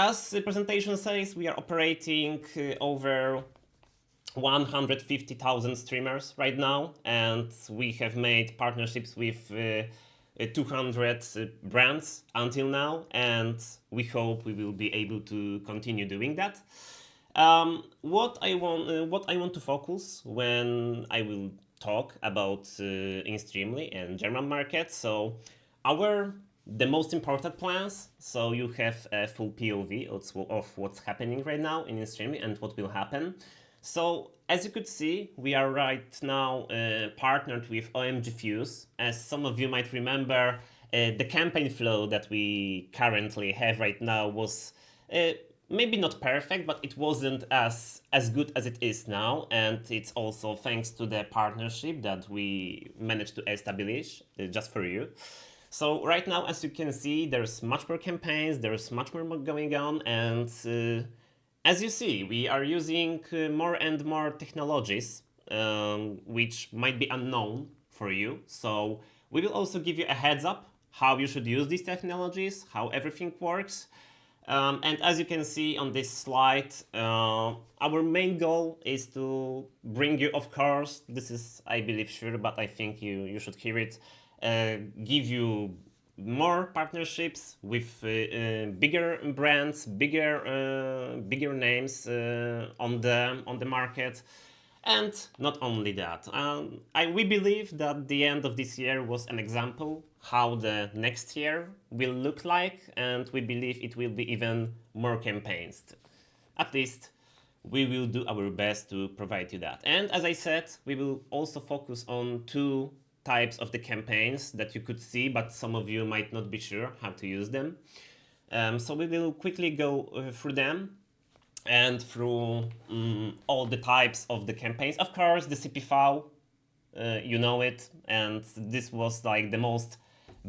As the presentation says, we are operating over 150,000 streamers right now, and we have made partnerships with 200 brands until now, and we hope we will be able to continue doing that. What I want to focus when I will talk about inStreamly and German market. So our the most important plans. So you have a full POV of what's happening right now in inStreamly and what will happen. So as you could see, we are right now partnered with OMG Fuse. As some of you might remember, the campaign flow that we currently have right now was uh, maybe not perfect, but it wasn't as good as it is now, and it's also thanks to the partnership that we managed to establish just for you. So right now, as you can see, there's much more campaigns, there's much more going on, and as you see, we are using more and more technologies which might be unknown for you. So we will also give you a heads up how you should use these technologies, how everything works. And as you can see on this slide, our main goal is to bring you, of course, this is, I believe, sure, but I think you should hear it, give you more partnerships with bigger brands, bigger names on the market, and not only that. We believe that the end of this year was an example how the next year will look like, and we believe it will be even more campaigns. At least we will do our best to provide you that. And as I said, we will also focus on two types of the campaigns that you could see, but some of you might not be sure how to use them. So we will quickly go through them and through all the types of the campaigns. Of course, the CPV, you know it, and this was like the most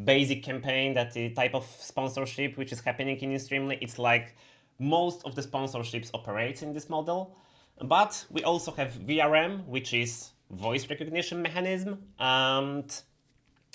basic campaign, that the type of sponsorship which is happening in inStreamly. It's like most of the sponsorships operate in this model. But we also have VRM, which is voice recognition mechanism. And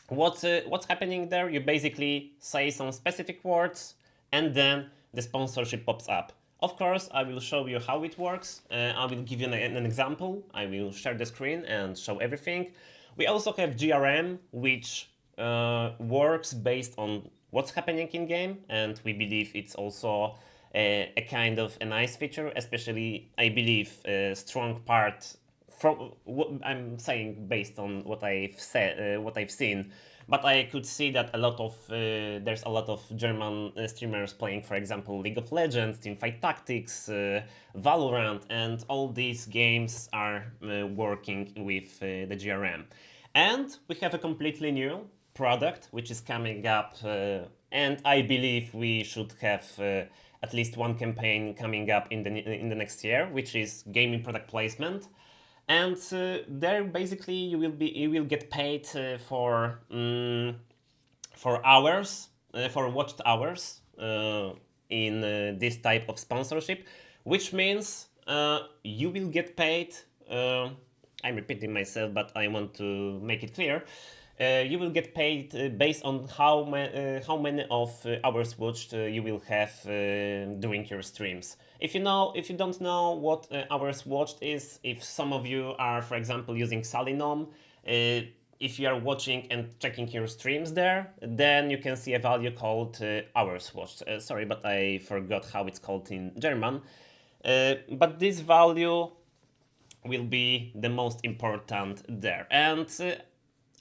what's happening there? You basically say some specific words, and then the sponsorship pops up. Of course, I will show you how it works. I will give you an example. I will share the screen and show everything. We also have GRM, which works based on what's happening in game, and we believe it's also a kind of a nice feature, especially I believe a strong part from what I'm saying based on what I've said, what I've seen. But I could see that there's a lot of German streamers playing, for example, League of Legends, Teamfight Tactics, Valorant, and all these games are working with the GRM. And we have a completely new product which is coming up, and I believe we should have at least one campaign coming up in the next year, which is gaming product placement. And there basically you will get paid for hours, for watched hours in this type of sponsorship, which means you will get paid. I'm repeating myself, but I want to make it clear. You will get paid based on how many of hours watched you will have during your streams. If you don't know what hours watched is, if some of you are, for example, using Salinom, if you are watching and checking your streams there, then you can see a value called hours watched. Sorry, but I forgot how it's called in German. But this value will be the most important there. And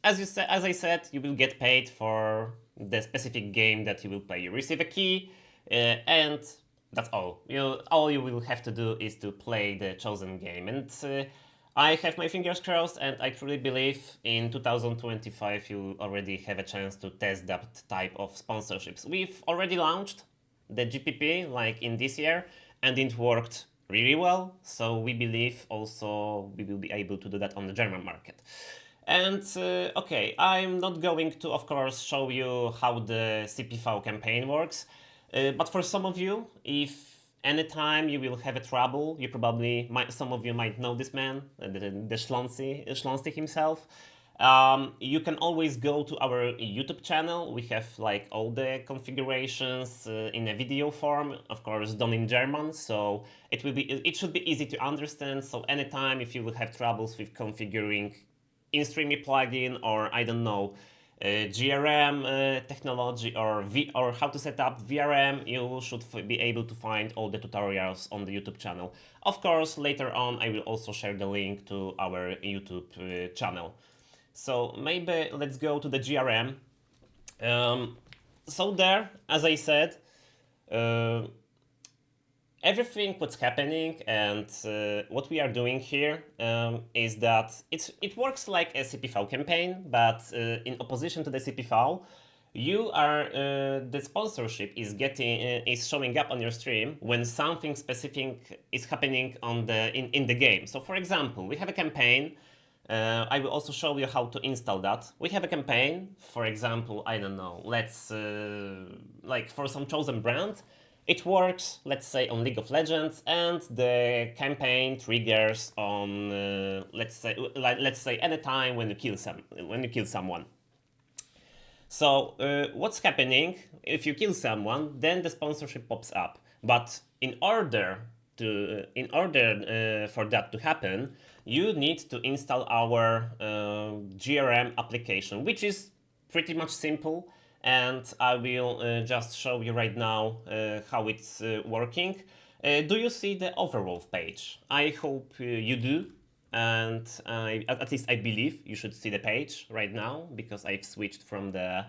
as I said, you will get paid for the specific game that you will play. You receive a key, and that's all. All you will have to do is to play the chosen game. And I have my fingers crossed, and I truly believe in 2025 you already have a chance to test that type of sponsorships. We've already launched the GPP like in this year, and it worked really well. So we believe also we will be able to do that on the German market. And okay, I'm not going to, of course, show you how the CPV campaign works, but for some of you, if anytime you will have a trouble, some of you might know this man, the Schlonzi himself. You can always go to our YouTube channel. We have like all the configurations in a video form, of course, done in German. So it should be easy to understand. So anytime if you will have troubles with configuring inStreamly plugin, or I don't know, GRM technology, or how to set up VRM, you should be able to find all the tutorials on the YouTube channel. Of course, later on I will also share the link to our YouTube channel. So maybe let's go to the GRM. So there, as I said, uh, everything what's happening and what we are doing here is that it works like a CPV campaign, but in opposition to the CPV, the sponsorship is showing up on your stream when something specific is happening in the game. So for example, we have a campaign. I will also show you how to install that. We have a campaign, for example, I don't know, let's like for some chosen brand. It works, let's say, on League of Legends, and the campaign triggers on let's say anytime when you kill someone. So what's happening if you kill someone? Then the sponsorship pops up. But in order for that to happen, you need to install our GRM application, which is pretty much simple. And I will just show you right now how it's working. Do you see the Overwolf page? I hope you do. And at least I believe you should see the page right now, because I've switched from the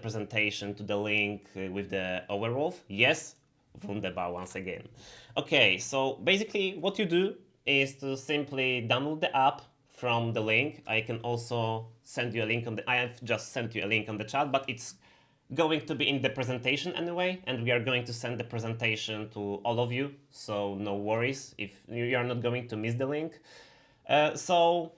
presentation to the link with the Overwolf. Yes, wunderbar once again. Okay, so basically what you do is to simply download the app from the link. I can also send you a link I have just sent you a link on the chat, but it's going to be in the presentation anyway, and we are going to send the presentation to all of you, so no worries if you are not going to miss the link. So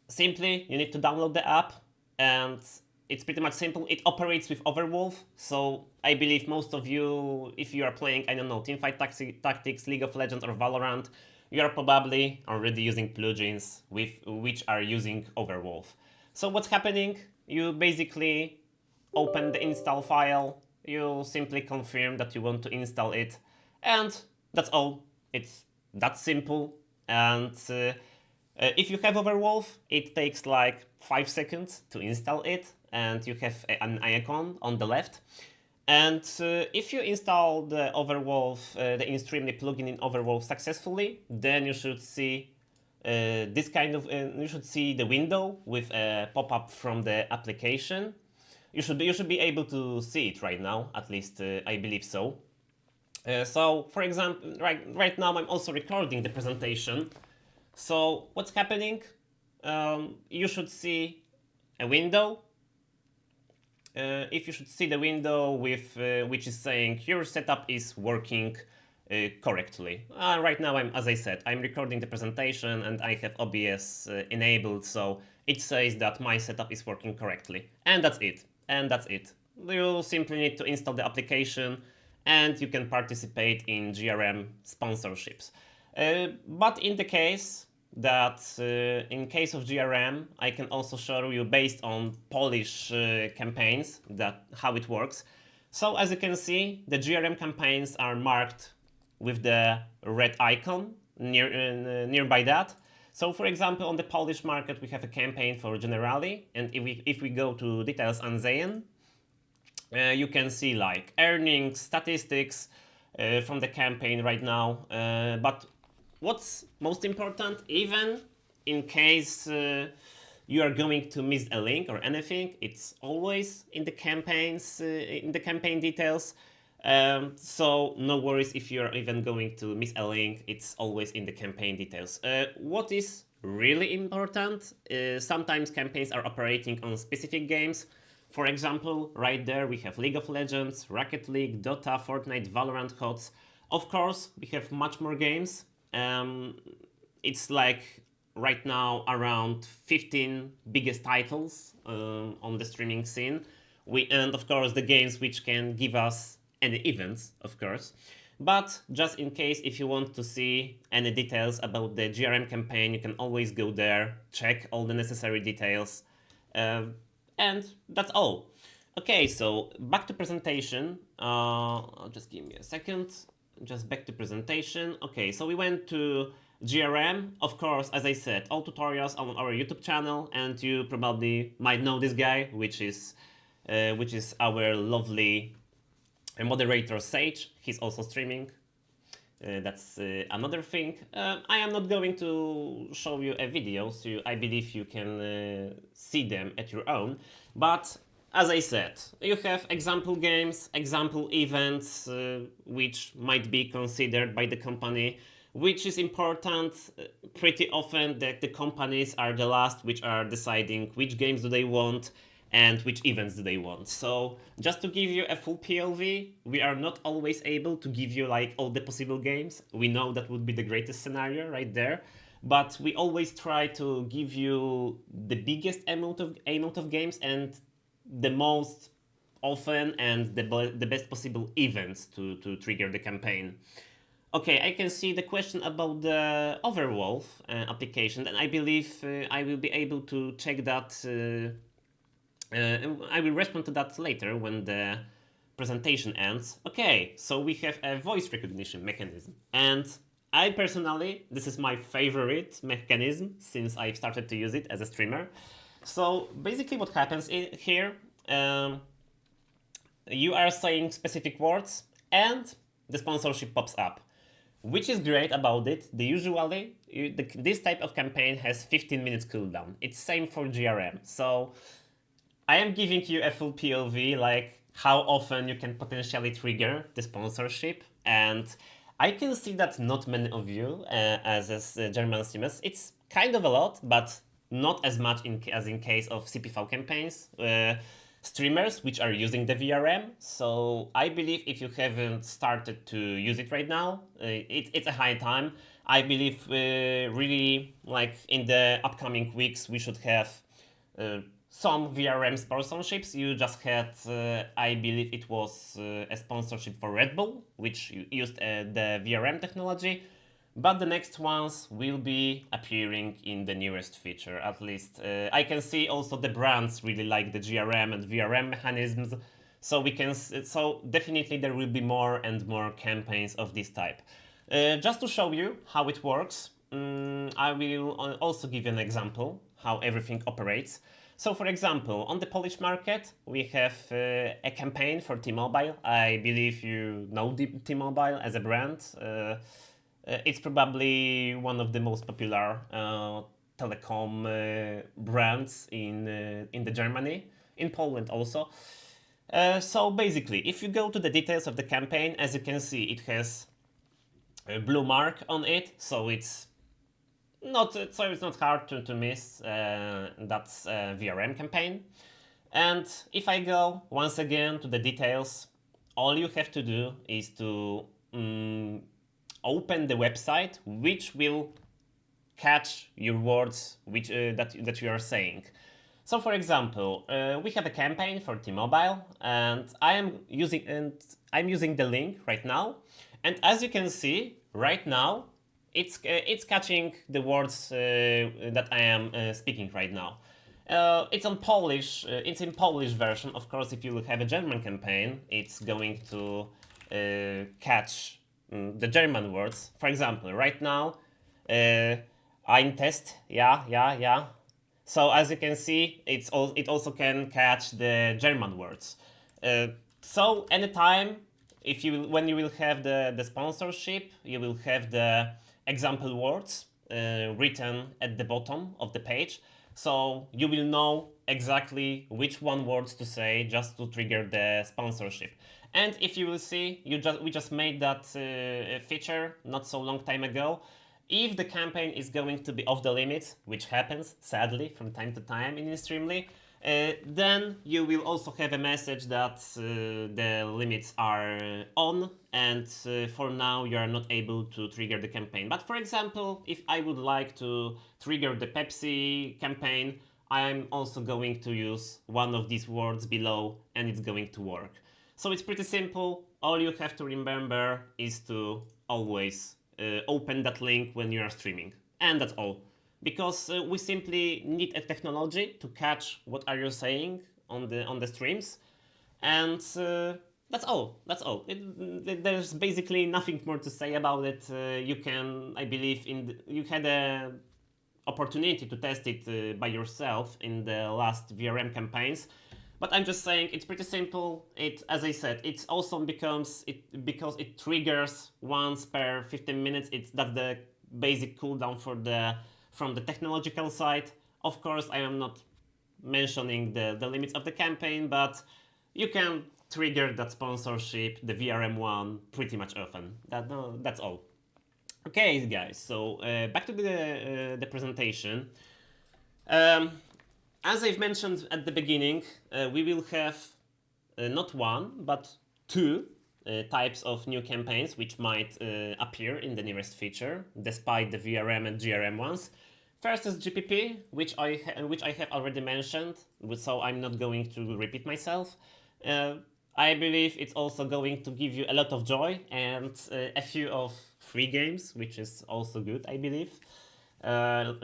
simply you need to download the app, and it's pretty much simple. It operates with Overwolf, so I believe most of you, if you are playing, I don't know, Teamfight Tactics, League of Legends, or Valorant, you are probably already using plugins which are using Overwolf. So what's happening? You basically open the install file, you simply confirm that you want to install it, and that's all. It's that simple. And if you have Overwolf, it takes like 5 seconds to install it, and you have an icon on the left. And if you install the Overwolf, the inStreamly plugin in Overwolf successfully, then you should see you should see the window with a pop-up from the application. You should be able to see it right now, at least I believe so. So, for example, right now I'm also recording the presentation. So what's happening? You should see a window. If you should see the window with which is saying your setup is working correctly. Right now, as I said, I'm recording the presentation and I have OBS enabled, so it says that my setup is working correctly. And that's it. You simply need to install the application, and you can participate in GRM sponsorships. But in case of GRM, I can also show you based on Polish campaigns how it works. So as you can see, the GRM campaigns are marked with the red icon nearby that. So for example, on the Polish market, we have a campaign for Generali, and if we go to details ansehen, you can see like earnings, statistics from the campaign right now. But what's most important, even in case you are going to miss a link or anything, it's always in the campaign details. So no worries if you're even going to miss a link, it's always in the campaign details. What is really important, sometimes campaigns are operating on specific games. For example, right there we have League of Legends, Rocket League, Dota, Fortnite, Valorant, HOTS. Of course, we have much more games. It's like right now around 15 biggest titles on the streaming scene. And of course the games which can give us any events, of course. But just in case, if you want to see any details about the GRM campaign, you can always go there, check all the necessary details, uh, and that's all. Okay, so back to presentation. Just give me a second. Just back to presentation. Okay, so we went to GRM. Of course, as I said, all tutorials on our YouTube channel, and you probably might know this guy, which is our lovely moderator Sage. He's also streaming. That's another thing. I am not going to show you a video, so I believe you can see them at your own. But as I said, you have example games, example events, which might be considered by the company, which is important. Pretty often that the companies are the last which are deciding which games do they want and which events do they want. So just to give you a full POV, we are not always able to give you like all the possible games. We know that would be the greatest scenario right there, but we always try to give you the biggest amount of games and the most often and the best possible events to trigger the campaign. Okay, I can see the question about the Overwolf application, and I believe I will be able to check that. I will respond to that later when the presentation ends. Okay, so we have a voice recognition mechanism, and I personally, this is my favorite mechanism since I've started to use it as a streamer. So basically, what happens here? You are saying specific words, and the sponsorship pops up. Which is great about it. This type of campaign has 15 minutes cooldown. It's same for GRM. So I am giving you a full POV, like how often you can potentially trigger the sponsorship, and I can see that not many of you, as German streamers, it's kind of a lot, but not as much as in case of CPV campaigns. Streamers which are using the VRM. So I believe if you haven't started to use it right now, it's a high time. I believe really like in the upcoming weeks we should have some VRM sponsorships. You just had, I believe it was a sponsorship for Red Bull, which used the VRM technology. But the next ones will be appearing in the newest feature, at least. I can see also the brands really like the GRM and VRM mechanisms, so definitely there will be more and more campaigns of this type. Just to show you how it works, I will also give you an example how everything operates. So for example, on the Polish market, we have a campaign for T-Mobile. I believe you know T-Mobile as a brand. It's probably one of the most popular telecom brands in the Germany, in Poland also. So basically, if you go to the details of the campaign, as you can see, it has a blue mark on it, so it's not hard to miss. That's a VRM campaign. And if I go once again to the details, all you have to do is to open the website, which will catch your words that you are saying. So, for example, we have a campaign for T-Mobile, and I'm using the link right now. And as you can see, right now, it's catching the words that I am speaking right now. It's on Polish. It's in Polish version. Of course, if you have a German campaign, it's going to catch the German words. For example, right now, ein Test, yeah. So as you can see, it also can catch the German words. So anytime, when you will have the sponsorship, you will have the example words written at the bottom of the page. So you will know exactly which one words to say just to trigger the sponsorship. And if you will see, we just made that feature not so long time ago. If the campaign is going to be off the limits, which happens sadly from time to time in inStreamly, then you will also have a message that the limits are on, and for now you are not able to trigger the campaign. But for example, if I would like to trigger the Pepsi campaign, I'm also going to use one of these words below and it's going to work. So it's pretty simple. All you have to remember is to always open that link when you are streaming. And that's all. Because we simply need a technology to catch what are you saying on the streams. And that's all. That's all. There's basically nothing more to say about it. You can, I believe, you had a opportunity to test it by yourself in the last VRM campaigns. But I'm just saying it's pretty simple. It, as I said, it's awesome because it triggers once per 15 minutes. That's the basic cooldown from the technological side. Of course, I am not mentioning the limits of the campaign, but you can trigger that sponsorship, the VRM one, pretty much often. That's all. Okay, guys. So back to the presentation. Um, as I've mentioned at the beginning, we will have not one but two types of new campaigns which might appear in the nearest feature, despite the VRM and GRM ones. First is GPP, which I have already mentioned, so I'm not going to repeat myself. I believe it's also going to give you a lot of joy and a few of free games, which is also good, I believe. For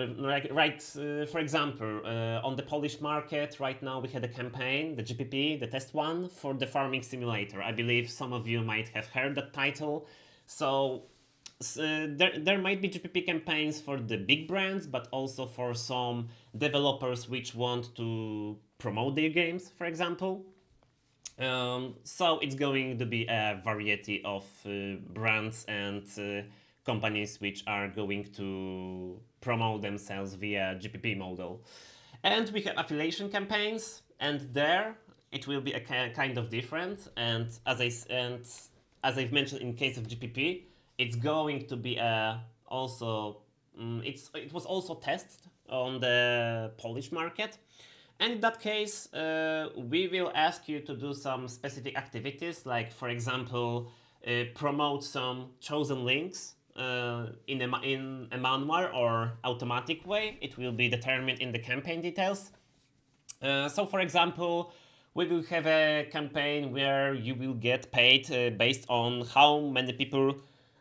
example, on the Polish market right now we had a campaign, the GPP, the test one for the farming simulator. I believe some of you might have heard that title. So there might be GPP campaigns for the big brands, but also for some developers which want to promote their games, for example. So it's going to be a variety of brands and companies which are going to promote themselves via GPP model. And we have affiliation campaigns, and there it will be a kind of different. And as I've mentioned in case of GPP, it's going to be also it was also tested on the Polish market. And in that case, we will ask you to do some specific activities, like, for example, promote some chosen links in a manual or automatic way. It will be determined in the campaign details. So, for example, we will have a campaign where you will get paid based on how many people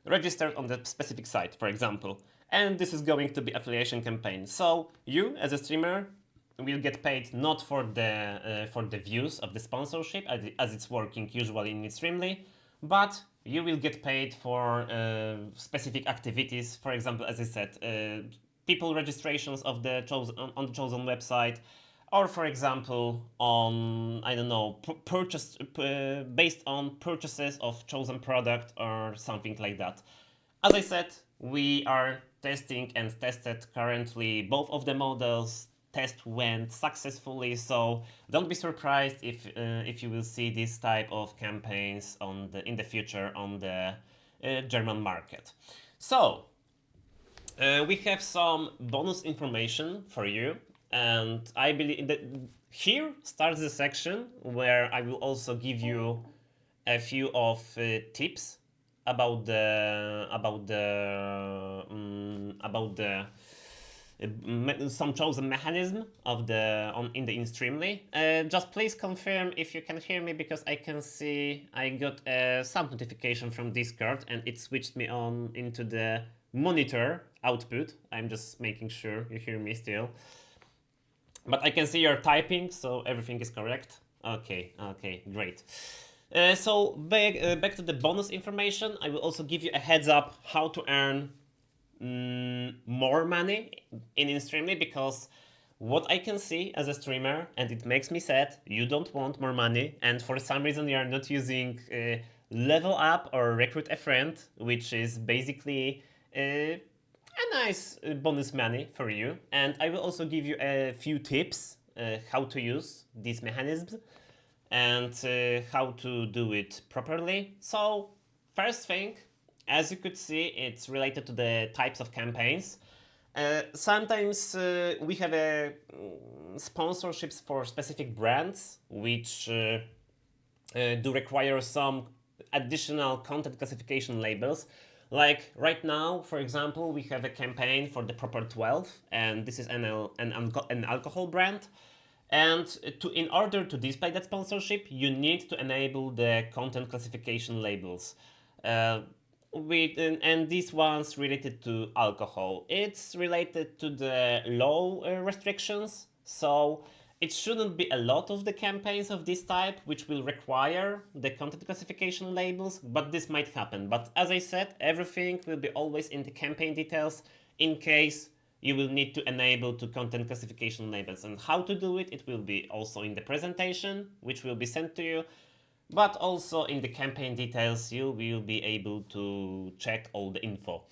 registered on the specific site, for example. And this is going to be affiliation campaign. So you, as a streamer, will get paid not for the views of the sponsorship as it's working usually in inStreamly, but you will get paid for specific activities. For example, as I said, people registrations of the chosen on the chosen website, or for example on, I don't know, purchase based on purchases of chosen product or something like that. As I said, we are testing and tested currently both of the models. Test went successfully, so don't be surprised if you will see this type of campaigns in the future on the German market. So we have some bonus information for you, and I believe that here starts the section where I will also give you a few of tips about some chosen mechanism of in the inStreamly. Just please confirm if you can hear me, because I can see I got a sound notification from Discord and it switched me on into the monitor output. I'm just making sure you hear me still. But I can see you're typing, so everything is correct. Okay, great. So back to the bonus information. I will also give you a heads up how to earn more money in inStreamly, because what I can see as a streamer, and it makes me sad, you don't want more money, and for some reason you are not using level up or recruit a friend, which is basically a nice bonus money for you. And I will also give you a few tips how to use these mechanisms and how to do it properly. So first thing, as you could see, it's related to the types of campaigns. Sometimes we have sponsorships for specific brands, which do require some additional content classification labels. Like right now, for example, we have a campaign for the Proper 12, and this is an alcohol brand. And in order to display that sponsorship, you need to enable the content classification labels. Uh, and these ones related to alcohol. It's related to the law restrictions, so it shouldn't be a lot of the campaigns of this type which will require the content classification labels, but this might happen. But as I said, everything will be always in the campaign details in case you will need to enable to content classification labels. And how to do it, it will be also in the presentation, which will be sent to you, but also in the campaign details, you will be able to check all the info.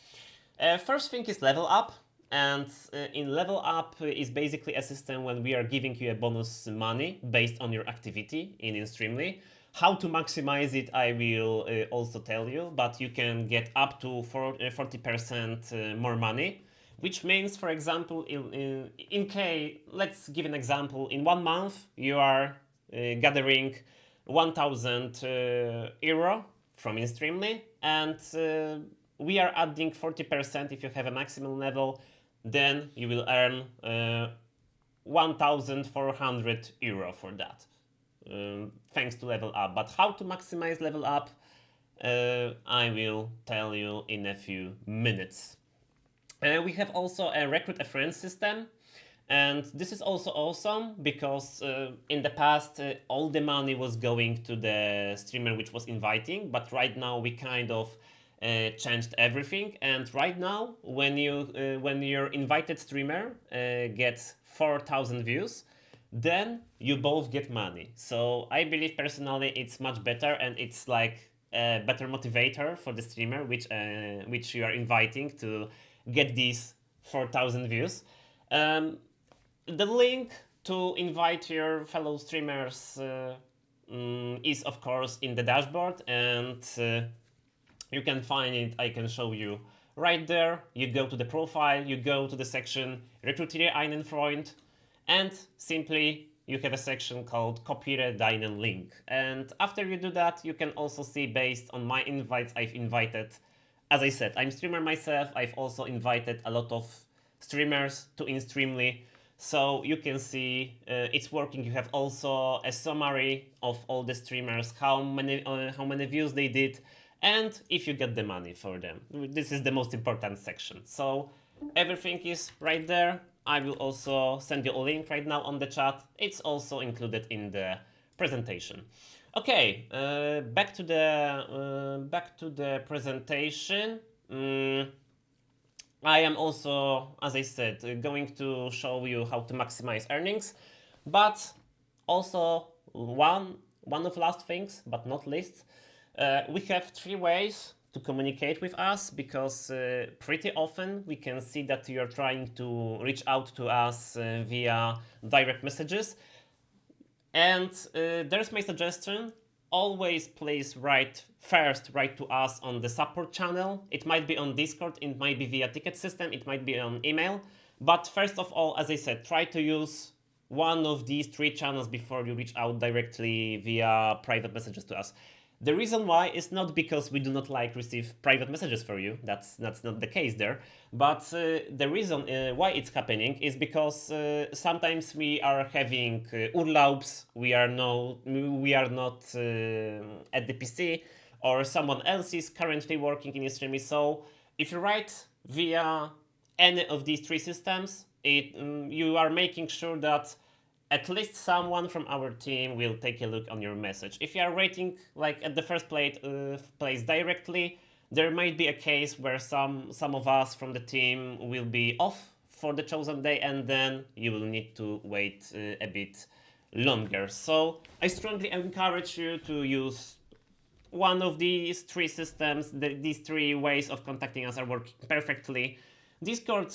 First thing is level up. And in level up is basically a system when we are giving you a bonus money based on your activity in inStreamly. How to maximize it, I will also tell you, but you can get up to 40% more money, which means, for example, in case, let's give an example, in 1 month you are gathering 1000 euro from inStreamly, and we are adding 40% if you have a maximum level, then you will earn 1400 euro for that, thanks to level up. But how to maximize level up, I will tell you in a few minutes. We have also a recruit a friend system. And this is also awesome because in the past all the money was going to the streamer which was inviting, but right now we kind of changed everything. And right now, when your invited streamer gets 4,000 views, then you both get money. So I believe personally it's much better, and it's like a better motivator for the streamer which you are inviting to get these 4,000 views. The link to invite your fellow streamers is of course in the dashboard, and you can find it. I can show you right there. You go to the profile, you go to the section Rekrutiere einen Freund, and simply you have a section called Kopiere deinen Link. And after you do that, you can also see, based on my invites I've invited, as I said, I'm streamer myself, I've also invited a lot of streamers to inStreamly. So you can see it's working. You have also a summary of all the streamers, how many views they did, and if you get the money for them. This is the most important section. So everything is right there. I will also send you a link right now on the chat. It's also included in the presentation. Okay, back to the presentation. I am also, as I said, going to show you how to maximize earnings, but also one of last things, but not least, we have 3 ways to communicate with us, because pretty often we can see that you're trying to reach out to us via direct messages. And there's my suggestion. Always please write to us on the support channel. It might be on Discord, it might be via ticket system, it might be on email. But first of all, as I said, try to use one of these 3 channels before you reach out directly via private messages to us. The reason why is not because we do not like receive private messages for you. That's not the case there. But the reason why it's happening is because sometimes we are having urlaubs. We are not at the PC, or someone else is currently working in inStreamly. So if you write via any of these 3 systems, you are making sure that at least someone from our team will take a look on your message. If you are waiting like at the first place directly, there might be a case where some of us from the team will be off for the chosen day, and then you will need to wait a bit longer. So I strongly encourage you to use one of these 3 systems. These 3 ways of contacting us are working perfectly. Discord,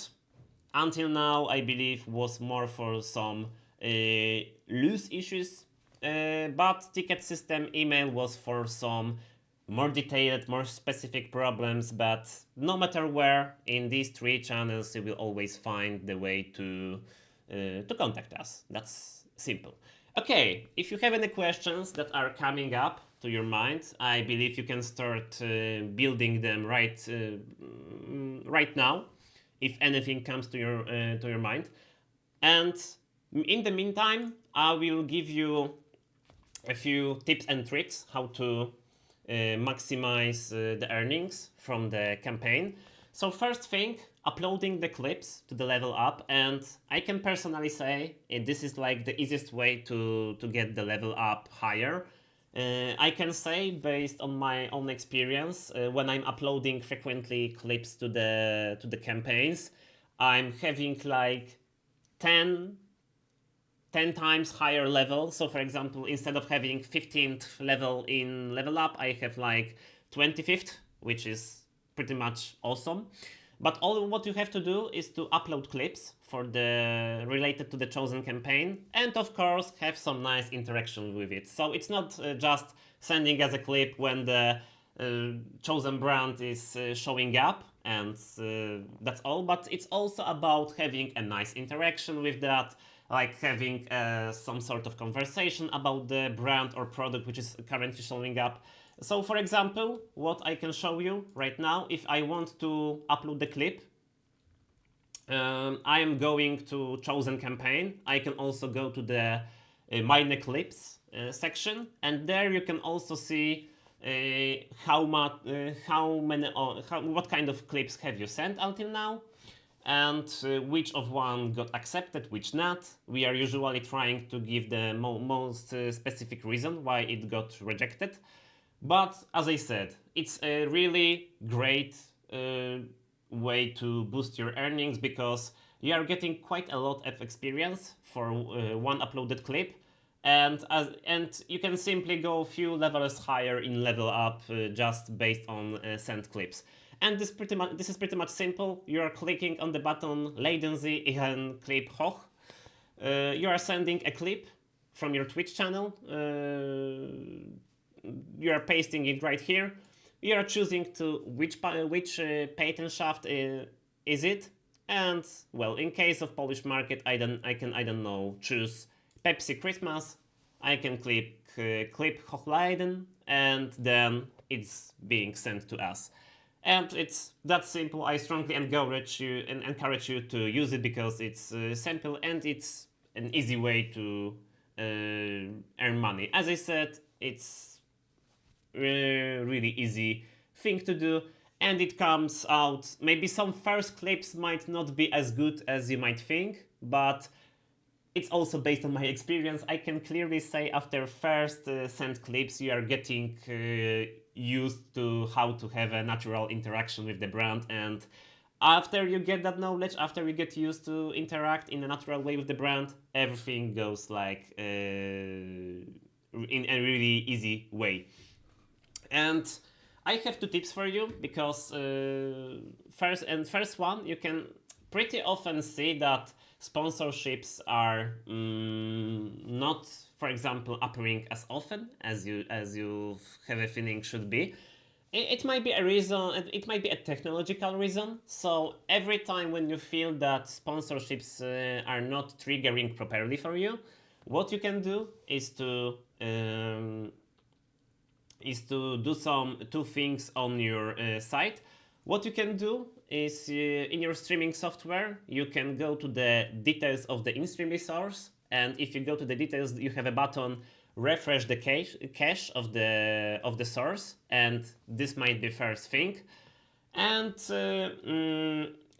until now, I believe, was more for some loose issues, but ticket system email was for some more detailed, more specific problems. But no matter where in these 3 channels, you will always find the way to contact us. That's simple. Okay, if you have any questions that are coming up to your mind, I believe you can start building them right now, if anything comes to your mind. And in the meantime, I will give you a few tips and tricks how to maximize the earnings from the campaign. So first thing, uploading the clips to the level up, and I can personally say this is like the easiest way to get the level up higher. I can say based on my own experience, when I'm uploading frequently clips to the campaigns, I'm having like 10 10 times higher level. So for example, instead of having 15th level in level up, I have like 25th, which is pretty much awesome. But all what you have to do is to upload clips for the related to the chosen campaign, and of course have some nice interaction with it. So it's not just sending as a clip when the chosen brand is showing up, and that's all, but it's also about having a nice interaction with that, like having some sort of conversation about the brand or product which is currently showing up. So for example, what I can show you right now, if I want to upload the clip, I am going to chosen campaign. I can also go to the minor clips section, and there you can also see how much, how many, what kind of clips have you sent until now, and which of one got accepted, which not. We are usually trying to give the most specific reason why it got rejected. But as I said, it's a really great way to boost your earnings, because you are getting quite a lot of experience for one uploaded clip, and you can simply go a few levels higher in level up just based on sent clips. And this is pretty much simple. You are clicking on the button Laden Sie Ihren Clip hoch. You are sending a clip from your Twitch channel. You are pasting it right here. You are choosing to which patent shaft is it, and well, in case of Polish market, I don't know, choose Pepsi Christmas. I can click clip Hochleiden, and then it's being sent to us. And it's that simple. I strongly encourage you to use it, because it's simple and it's an easy way to earn money. As I said, it's really easy thing to do, and it comes out. Maybe some first clips might not be as good as you might think, but it's also based on my experience. I can clearly say after first sent clips, you are getting used to how to have a natural interaction with the brand, and after you get that knowledge, after you get used to interact in a natural way with the brand, everything goes like in a really easy way. And I have two tips for you, because first one, you can pretty often see that sponsorships are not, for example, appearing as often as you have a feeling should be. It might be a reason, it might be a technological reason. So every time when you feel that sponsorships are not triggering properly for you, what you can do is to do some two things on your site. What you can do is in your streaming software, you can go to the details of the inStreamly source, and if you go to the details, you have a button refresh the cache of the source, and this might be first thing. And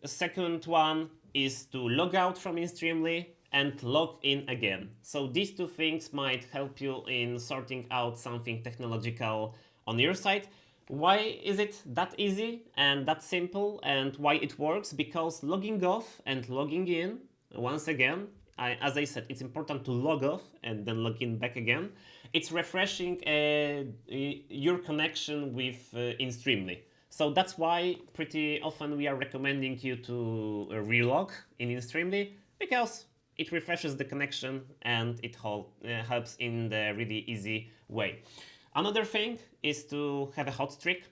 second one is to log out from inStreamly and log in again. So these two things might help you in sorting out something technological on your site. Why is it that easy and that simple, and why it works? Because logging off and logging in, once again, as I said, it's important to log off and then log in back again. It's refreshing your connection with inStreamly. So that's why pretty often we are recommending you to relog in inStreamly, because it refreshes the connection and it helps in the really easy way. Another thing is to have a hot streak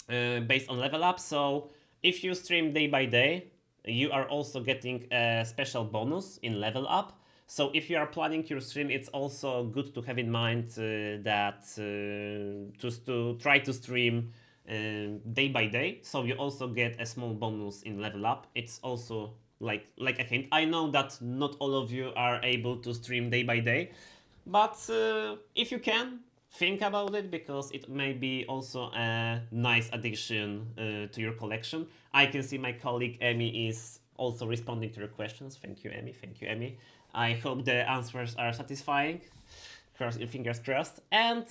based on level up. So if you stream day by day, you are also getting a special bonus in level up. So if you are planning your stream, it's also good to have in mind that to try to stream day by day. So you also get a small bonus in level up. It's also like a hint. I know that not all of you are able to stream day by day, but if you can, think about it because it may be also a nice addition to your collection. I can see my colleague Emmy is also responding to your questions. Thank you, Emmy. Thank you, Emmy. I hope the answers are satisfying. Cross your fingers crossed. And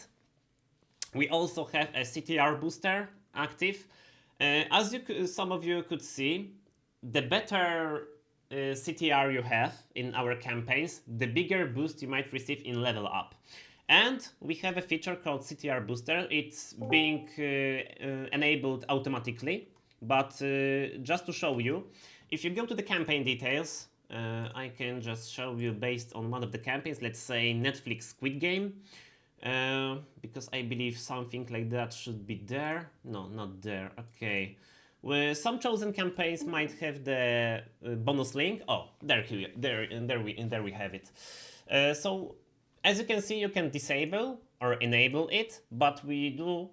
we also have a CTR booster active. As some of you could see, the better CTR you have in our campaigns, the bigger boost you might receive in level up. And we have a feature called CTR Booster. It's being enabled automatically. But just to show you, if you go to the campaign details, I can just show you based on one of the campaigns, let's say Netflix Squid Game. Because I believe something like that should be there. No, not there. Okay. Well, some chosen campaigns might have the bonus link. Oh, there we have it. So as you can see, you can disable or enable it, but we do,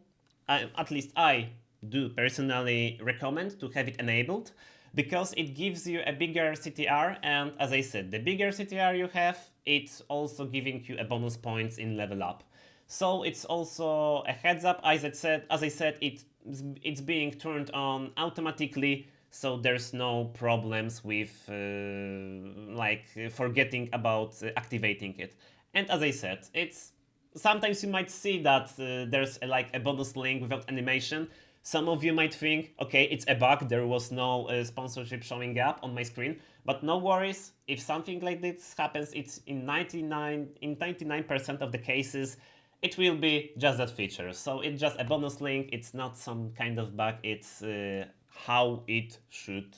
at least I do personally recommend to have it enabled because it gives you a bigger CTR, and as I said, the bigger CTR you have, it's also giving you a bonus points in level up. So it's also a heads up. As I said, it's being turned on automatically, so there's no problems with like forgetting about activating it. And as I said, it's sometimes you might see that there's like a bonus link without animation. Some of you might think, okay, it's a bug, there was no sponsorship showing up on my screen, but no worries. If something like this happens, it's in 99% of the cases, it will be just that feature. So it's just a bonus link, it's not some kind of bug, it's how it should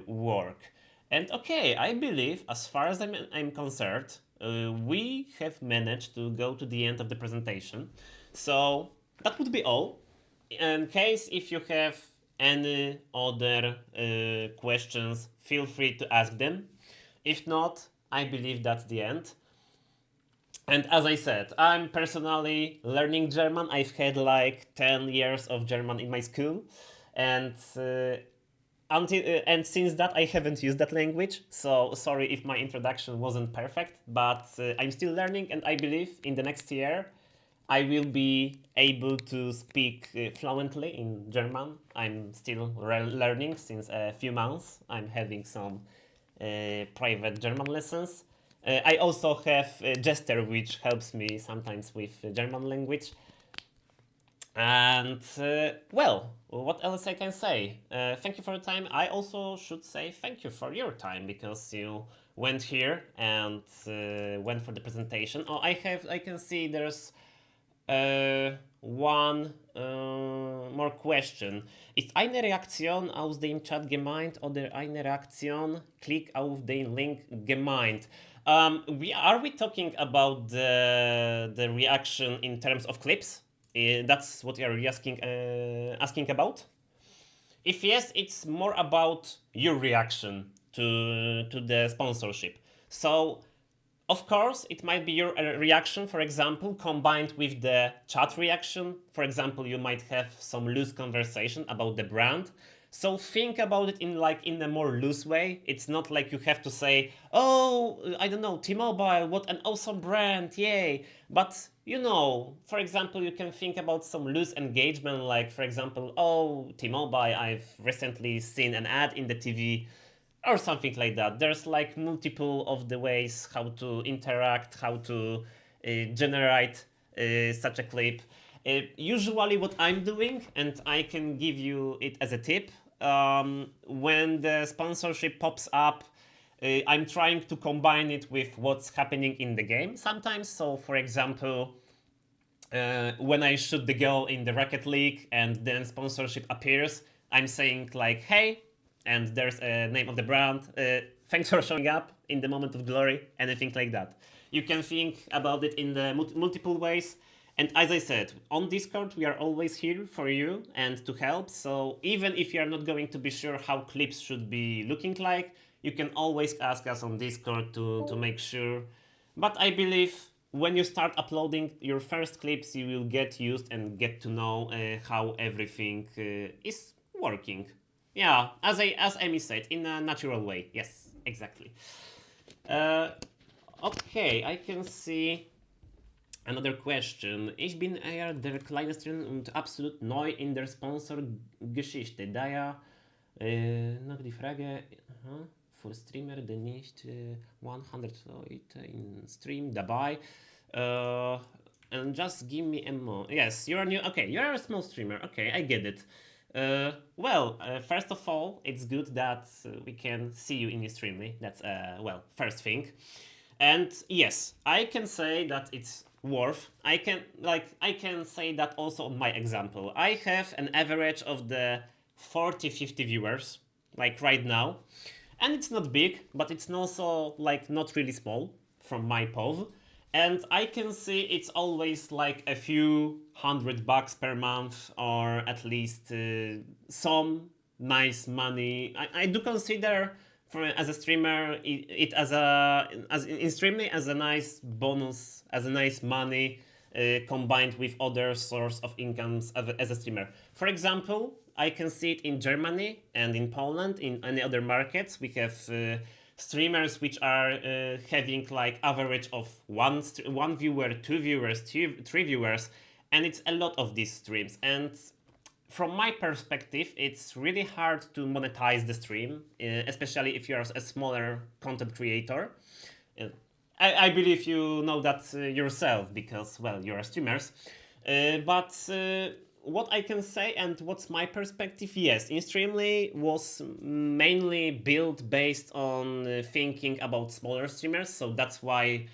work. And okay, I believe, as far as I'm concerned, we have managed to go to the end of the presentation. So that would be all. In case if you have any other questions, feel free to ask them. If not, I believe that's the end. And as I said, I'm personally learning German. I've had like 10 years of German in my school, and and since that I haven't used that language. So sorry if my introduction wasn't perfect, but I'm still learning, and I believe in the next year I will be able to speak fluently in German. I'm still learning since a few months. I'm having some private German lessons. I also have Jester, which helps me sometimes with German language. And well, what else I can say? Thank you for your time. I also should say thank you for your time because you went here and went for the presentation. Oh, I can see there's one more question. Ist eine Reaktion aus dem Chat gemeint oder eine Reaktion Klick auf den Link gemeint? Are we talking about the reaction in terms of clips? That's what you are asking about? If yes, it's more about your reaction to the sponsorship. So of course, it might be your reaction, for example, combined with the chat reaction. For example, you might have some loose conversation about the brand. So think about it in a more loose way. It's not like you have to say, "Oh, I don't know, T-Mobile, what an awesome brand, yay!" But you know, for example, you can think about some loose engagement, like for example, "Oh, T-Mobile, I've recently seen an ad in the TV." Or something like that. There's like multiple of the ways how to interact, how to generate such a clip. Usually what I'm doing, and I can give you it as a tip, when the sponsorship pops up, I'm trying to combine it with what's happening in the game sometimes. So for example, when I shoot the goal in the Rocket League and then sponsorship appears, I'm saying like, hey, and there's a name of the brand. Thanks for showing up in the moment of glory, anything like that. You can think about it in the multiple ways. And as I said, on Discord, we are always here for you and to help. So even if you are not going to be sure how clips should be looking like, you can always ask us on Discord to make sure. But I believe when you start uploading your first clips, you will get used and get to know how everything is working. Yeah, as Amy said, in a natural way. Yes, exactly. Uh, okay, I can see another question. Ich bin eher der Kleinsten und absolut neu in der Sponsorgeschichte. Daher noch die Frage, für Streamer, der nicht 100 Leute in Stream dabei. And just give me a mo. Yes, you're new. Okay, you're a small streamer. Okay, I get it. First of all, it's good that we can see you in inStreamly. That's first thing. And yes, I can say that it's worth. I can say that also on my example. I have an average of the 40-50 viewers like right now. And it's not big, but it's also like not really small from my POV. And I can see it's always like a few $100 per month, or at least some nice money. I do consider as a streamer it as extremely as a nice bonus, as a nice money combined with other source of incomes as a streamer. For example, I can see it in Germany and in Poland. In any other markets, we have streamers which are having like average of one viewer, two viewers, three viewers, and it's a lot of these streams. And from my perspective, it's really hard to monetize the stream, especially if you're a smaller content creator. Uh, I believe you know that yourself because, well, you're streamers. But what I can say and what's my perspective, yes, inStreamly was mainly built based on thinking about smaller streamers, so that's why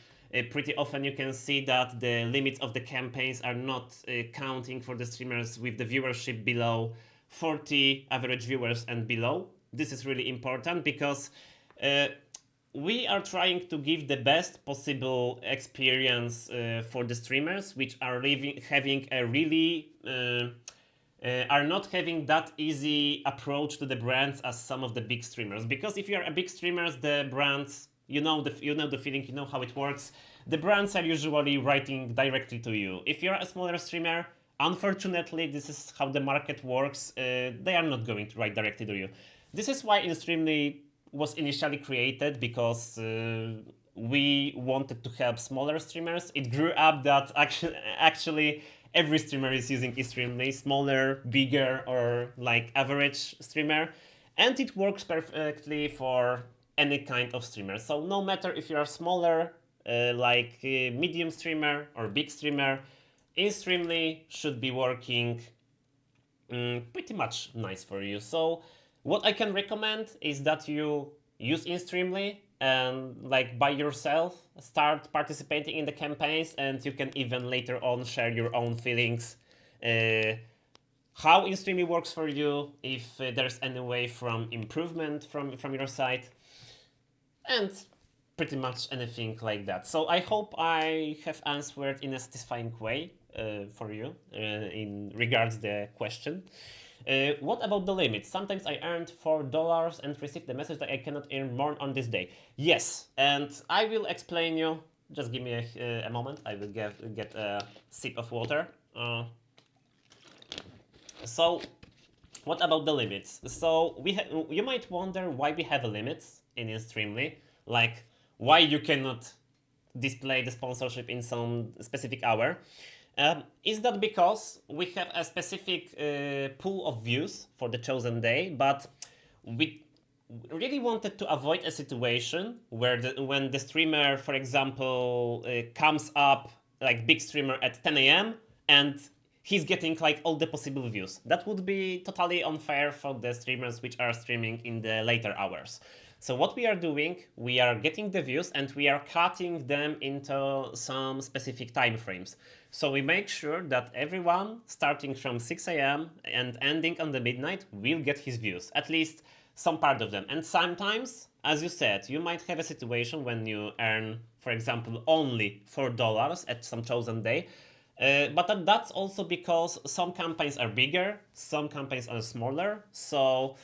pretty often you can see that the limits of the campaigns are not counting for the streamers with the viewership below 40 average viewers and below. This is really important because uh, we are trying to give the best possible experience for the streamers, which are having a really are not having that easy approach to the brands as some of the big streamers. Because if you are a big streamers, the brands, you know the feeling, you know how it works. The brands are usually writing directly to you. If you're a smaller streamer, unfortunately, this is how the market works. They are not going to write directly to you. This is why inStreamly was initially created, because we wanted to help smaller streamers. It grew up that actually every streamer is using inStreamly, smaller, bigger, or like average streamer, and it works perfectly for any kind of streamer. So no matter if you're smaller, like a medium streamer or big streamer, inStreamly should be working pretty much nice for you. So what I can recommend is that you use inStreamly and like by yourself start participating in the campaigns, and you can even later on share your own feelings, how inStreamly works for you, if there's any way from improvement from your side, and pretty much anything like that. So I hope I have answered in a satisfying way for you in regards the question. What about the limit? Sometimes I earned $4 and received the message that I cannot earn more on this day. Yes, and I will explain you. Just give me a moment. I will get a sip of water. So, what about the limits? So you might wonder why we have limits in inStreamly, like why you cannot display the sponsorship in some specific hour. Is that because we have a specific pool of views for the chosen day, but we really wanted to avoid a situation where when the streamer, for example, comes up like big streamer at 10 a.m. and he's getting like all the possible views. That would be totally unfair for the streamers which are streaming in the later hours. So what we are doing, we are getting the views and we are cutting them into some specific time frames. So we make sure that everyone starting from 6 a.m. and ending on the midnight will get his views, at least some part of them. And sometimes, as you said, you might have a situation when you earn, for example, only $4 at some chosen day. But that's also because some campaigns are bigger, some campaigns are smaller. So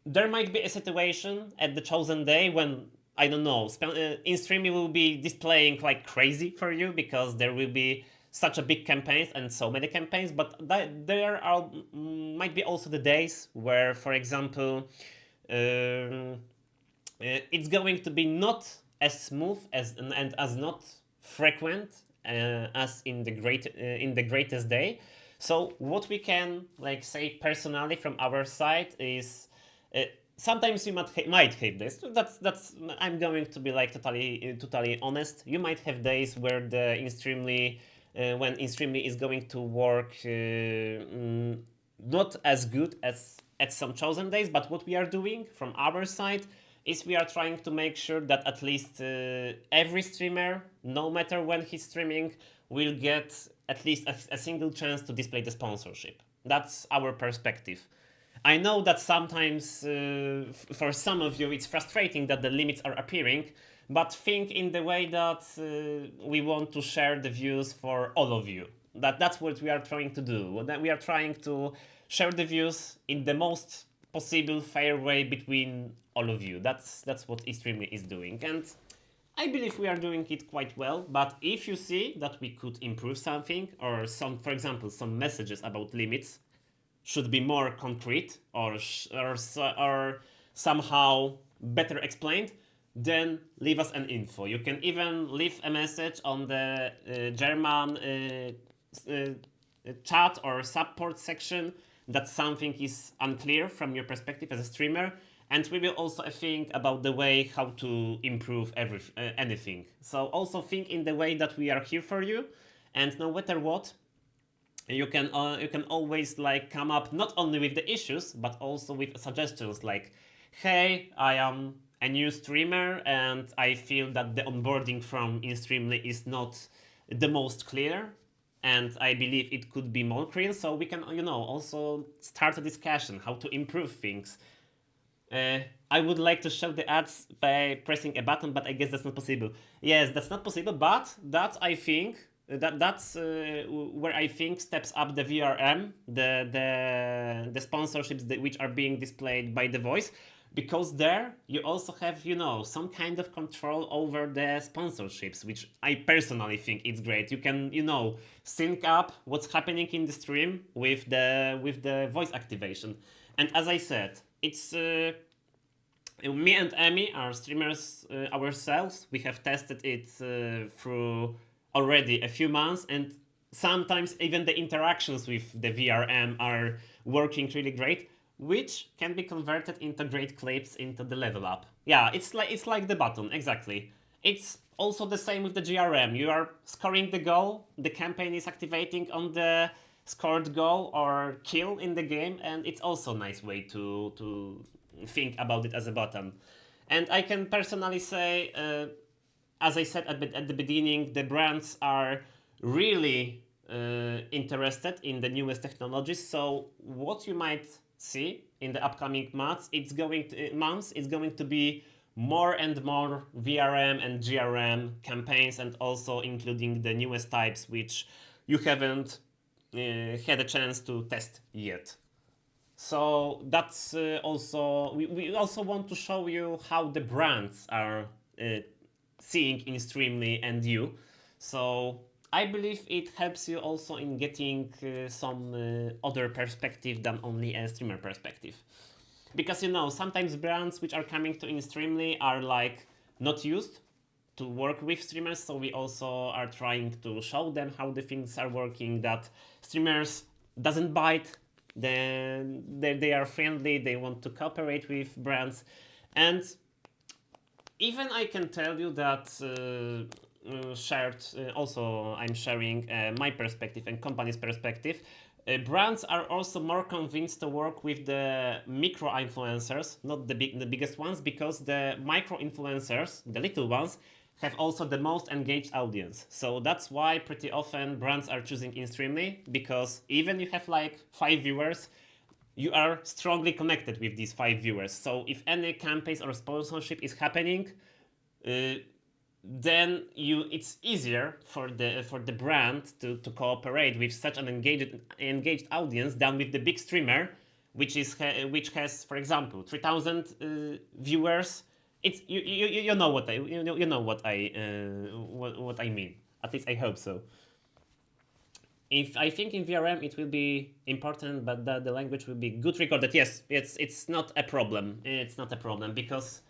there might be a situation at the chosen day when, I don't know, inStreamly will be displaying like crazy for you, because there will be such a big campaigns and so many campaigns, but there are might be also the days where, for example, um, it's going to be not as smooth as and as not frequent as in the greatest day. So what we can like say personally from our side is uh, sometimes you might have this. That's I'm going to be like totally honest. You might have days where the inStreamly when inStreamly is going to work not as good as at some chosen days. But what we are doing from our side is we are trying to make sure that at least every streamer, no matter when he's streaming, will get at least a single chance to display the sponsorship. That's our perspective. I know that sometimes for some of you it's frustrating that the limits are appearing, but think in the way that we want to share the views for all of you. That's what we are trying to do. That we are trying to share the views in the most possible fair way between all of you. That's what inStreamly is doing, and I believe we are doing it quite well. But if you see that we could improve something, or some, for example, some messages about limits should be more concrete or somehow better explained, then leave us an info. You can even leave a message on the German chat or support section that something is unclear from your perspective as a streamer, and we will also think about the way how to improve anything. So also think in the way that we are here for you, and no matter what, you can always like come up not only with the issues but also with suggestions like, hey, I am a new streamer and I feel that the onboarding from inStreamly is not the most clear, and I believe it could be more clear, so we can also start a discussion how to improve things. uh, I would like to show the ads by pressing a button, but I guess that's not possible. Yes, that's not possible, but that I think that's where I think steps up the VRM, the sponsorships which are being displayed by the voice, because there you also have some kind of control over the sponsorships, which I personally think it's great. You can sync up what's happening in the stream with the voice activation, and as I said, it's me and Amy are streamers ourselves. We have tested it through already a few months, and sometimes even the interactions with the VRM are working really great, which can be converted into great clips into the level up. Yeah, it's like the button exactly. It's also the same with the GRM. You are scoring the goal, the campaign is activating on the scored goal or kill in the game, and it's also a nice way to think about it as a button. And I can personally say, as I said at the beginning, the brands are really interested in the newest technologies. So what you might see in the upcoming months, it's going to be more and more VRM and GRM campaigns, and also including the newest types which you haven't had a chance to test yet. So that's also we also want to show you how the brands are seeing inStreamly and you. So I believe it helps you also in getting some other perspective than only a streamer perspective. Because sometimes brands which are coming to inStreamly are like not used to work with streamers, so we also are trying to show them how the things are working, that streamers doesn't bite, then they are friendly, they want to cooperate with brands. And even I can tell you that also I'm sharing my perspective and company's perspective. Brands are also more convinced to work with the micro influencers, not the biggest ones, because the micro influencers, the little ones, have also the most engaged audience. So that's why pretty often brands are choosing inStreamly, because even you have like 5 viewers, you are strongly connected with these 5 viewers. So if any campaigns or sponsorship is happening, uh, then it's easier for the brand to cooperate with such an engaged audience than with the big streamer, which has, for example, 3,000 viewers. It's you know what I you know what I mean. At least I hope so. if I think in VRM it will be important, but the language will be good recorded. Yes, it's not a problem. It's not a problem because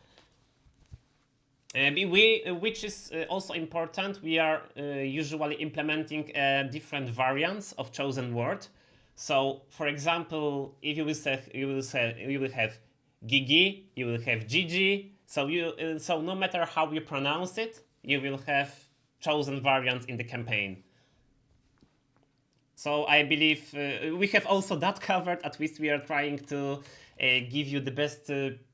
which is also important. We are usually implementing different variants of chosen word. So, for example, if you will have Gigi, you will have Gigi. So no matter how you pronounce it, you will have chosen variants in the campaign. So I believe we have also that covered. At least we are trying to give you the best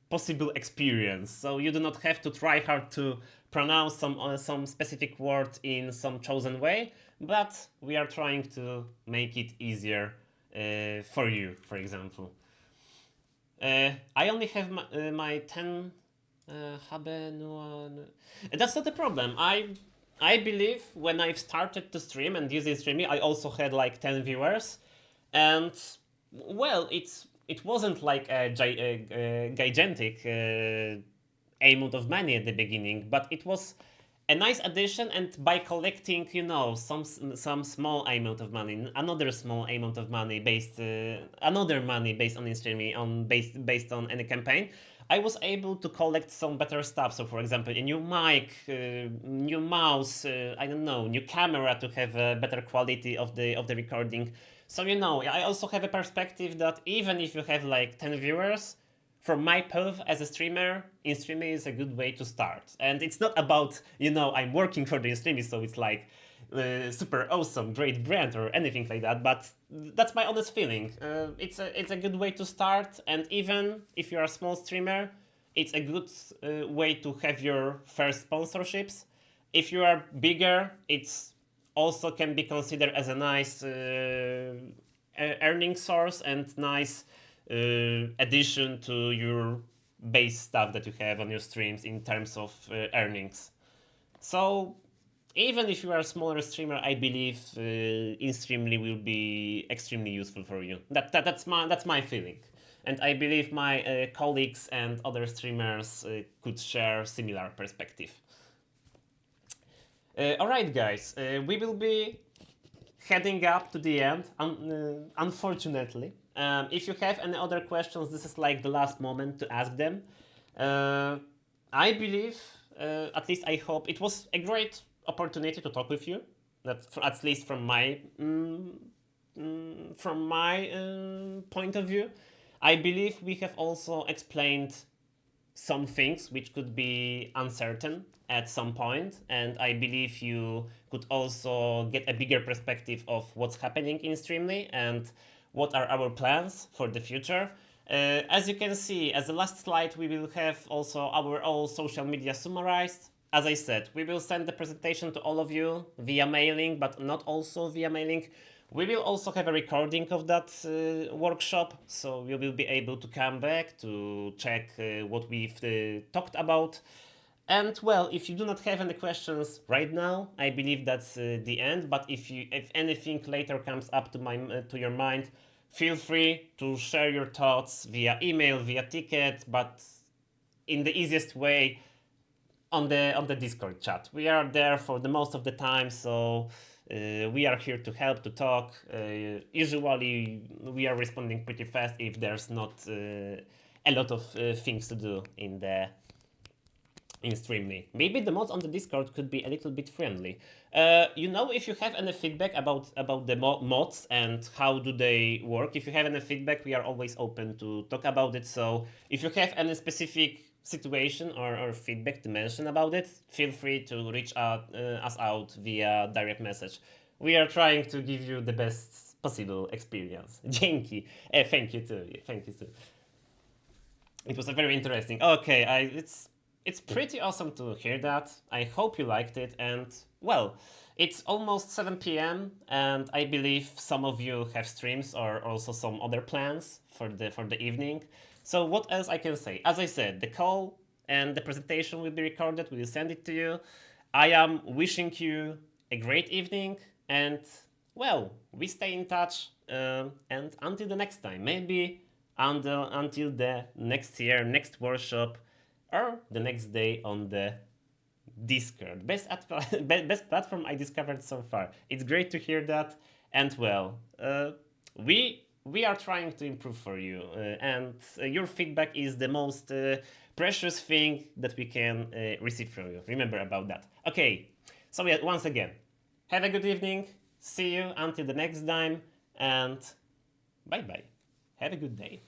possible experience. So you do not have to try hard to pronounce some specific word in some chosen way, but we are trying to make it easier for you, for example. I only have my 10 habe nur. That's not a problem. I believe when I've started to stream and using streaming, I also had like 10 viewers, and well, it wasn't like a gigantic amount of money at the beginning, but it was a nice addition. And by collecting, some small amount of money, another small amount of money based, another money based on streaming, on based on any campaign, I was able to collect some better stuff. So, for example, a new mic, new mouse, I don't know, new camera to have a better quality of the recording. So I also have a perspective that even if you have like 10 viewers, from my path as a streamer, inStreamly is a good way to start. And it's not about, I'm working for the inStreamly, so it's like super awesome, great brand or anything like that. But that's my honest feeling. It's a good way to start, and even if you're a small streamer, it's a good way to have your first sponsorships. If you are bigger, it's also can be considered as a nice earning source and nice addition to your base stuff that you have on your streams in terms of earnings. So even if you are a smaller streamer, I believe inStreamly will be extremely useful for you. That's my feeling, and I believe my colleagues and other streamers could share similar perspective. All right, guys, we will be heading up to the end, unfortunately. If you have any other questions, this is like the last moment to ask them. Uh, I believe, at least I hope, it was a great opportunity to talk with you. At least from my point of view, I believe we have also explained some things which could be uncertain at some point, and I believe you could also get a bigger perspective of what's happening in Streamly and what are our plans for the future. As you can see, as the last slide, we will have also our all social media summarized. As I said, we will send the presentation to all of you via mailing, but not also via mailing. We will also have a recording of that workshop, so you will be able to come back to check what we've talked about. And well, if you do not have any questions right now, I believe that's the end. But if anything later comes up to your mind, feel free to share your thoughts via email, via ticket, but in the easiest way, on the Discord chat. We are there for the most of the time, so we are here to help, to talk. Usually, we are responding pretty fast if there's not a lot of things to do in Streamly. Maybe the mods on the Discord could be a little bit friendly. If you have any feedback about the mods and how do they work, if you have any feedback, we are always open to talk about it. So if you have any specific situation or feedback to mention about it, feel free to reach us out via direct message. We are trying to give you the best possible experience. Dzięki. Thank you too. Thank you too. It was a very interesting. Okay, it's pretty awesome to hear that. I hope you liked it, and well, it's almost 7 p.m. and I believe some of you have streams or also some other plans for the evening. So what else I can say? As I said, the call and the presentation will be recorded. We will send it to you. I am wishing you a great evening, and well, we stay in touch. And until the next time, maybe until the next year, next workshop, or the next day on the Discord. Best platform I discovered so far. It's great to hear that, And well, we are trying to improve for you, and your feedback is the most precious thing that we can receive from you. Remember about that. Okay, so yeah, once again, have a good evening. See you until the next time, and bye bye. Have a good day.